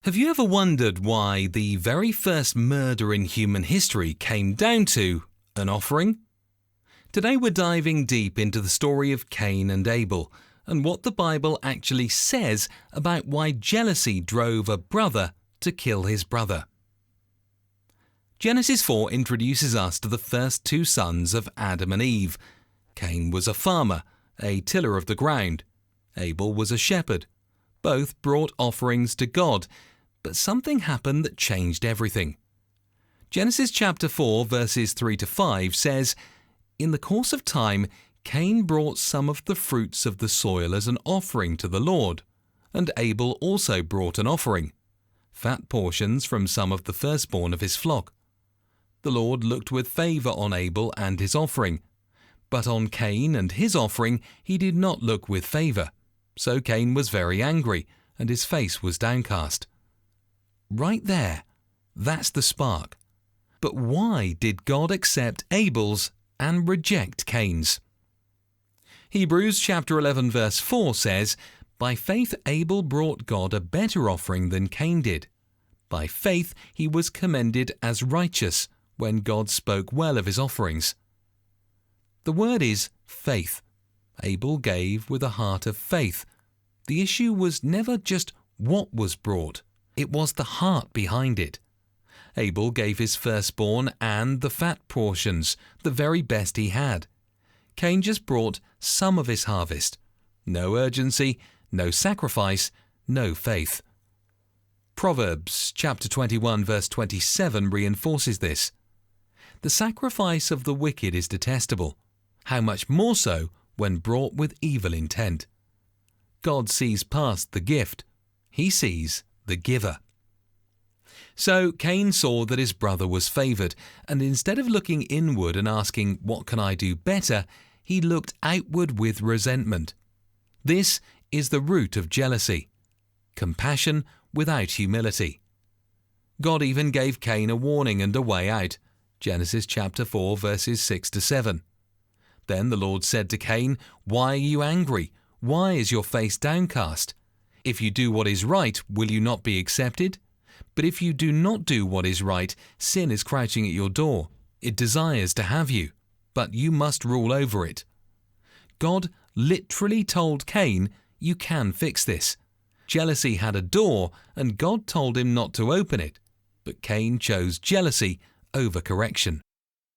Have you ever wondered why the very first murder in human history came down to an offering? Today we're diving deep into the story of Cain and Abel and what the Bible actually says about why jealousy drove a brother to kill his brother. Genesis 4 introduces us to the first two sons of Adam and Eve. Cain was a farmer, a tiller of the ground. Abel was a shepherd. Both brought offerings to God, but something happened that changed everything. Genesis chapter 4 verses 3 to 5 says, "In the course of time, Cain brought some of the fruits of the soil as an offering to the Lord, and Abel also brought an offering, fat portions from some of the firstborn of his flock. The Lord looked with favor on Abel and his offering, but on Cain and his offering he did not look with favor. So Cain was very angry, and his face was downcast." Right there, that's the spark. But why did God accept Abel's and reject Cain's? Hebrews chapter 11 verse 4 says, "By faith Abel brought God a better offering than Cain did. By faith he was commended as righteous when God spoke well of his offerings." The word is faith. Abel gave with a heart of faith. The issue was never just what was brought. It was the heart behind it. Abel gave his firstborn and the fat portions, the very best he had. Cain just brought some of his harvest. No urgency, no sacrifice, no faith. Proverbs chapter 21 verse 27 reinforces this. "The sacrifice of the wicked is detestable. How much more so when brought with evil intent." God sees past the gift. He sees the giver. So Cain saw that his brother was favored, and instead of looking inward and asking, "What can I do better?" he looked outward with resentment. This is the root of jealousy. Compassion without humility. God even gave Cain a warning and a way out. Genesis chapter 4 verses 6 to 7. Then the Lord said to Cain, "Why are you angry? Why is your face downcast? If you do what is right, will you not be accepted? But if you do not do what is right, sin is crouching at your door. It desires to have you, but you must rule over it." God literally told Cain, "You can fix this." Jealousy had a door, and God told him not to open it, but Cain chose jealousy over correction.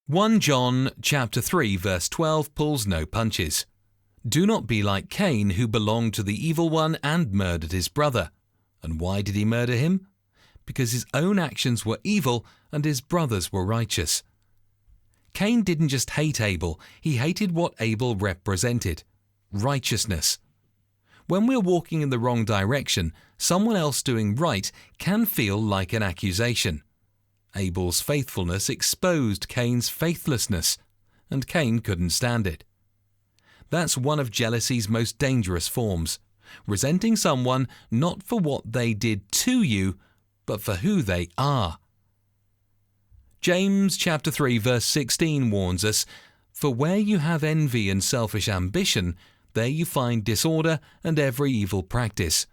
1 John chapter 3 verse 12 pulls no punches. "Do not be like Cain, who belonged to the evil one and murdered his brother." And why did he murder him? Because his own actions were evil and his brothers were righteous. Cain didn't just hate Abel, he hated what Abel represented: righteousness. When we're walking in the wrong direction, someone else doing right can feel like an accusation. Abel's faithfulness exposed Cain's faithlessness, and Cain couldn't stand it. That's one of jealousy's most dangerous forms, resenting someone not for what they did to you, but for who they are. James chapter 3 verse 16 warns us, "For where you have envy and selfish ambition, there you find disorder and every evil practice."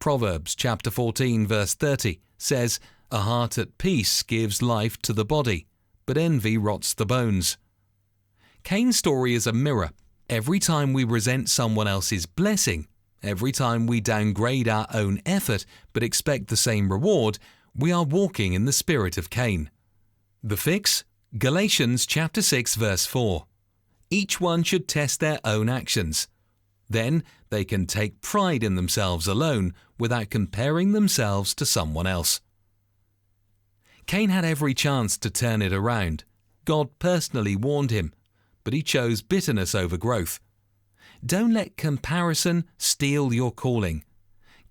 Proverbs chapter 14 verse 30 says, "A heart at peace gives life to the body, but envy rots the bones." Cain's story is a mirror. Every time we resent someone else's blessing, every time we downgrade our own effort but expect the same reward, we are walking in the spirit of Cain. The fix? Galatians chapter 6 verse 4. Each one should test their own actions. Then they can take pride in themselves alone without comparing themselves to someone else. Cain had every chance to turn it around. God personally warned him, but he chose bitterness over growth. Don't let comparison steal your calling.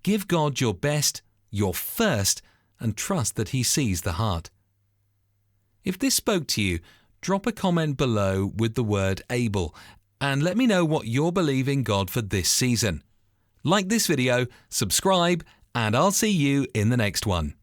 Give God your best, your first, and trust that He sees the heart. If this spoke to you, drop a comment below with the word Abel, and let me know what you're believing God for this season. Like this video, subscribe, and I'll see you in the next one.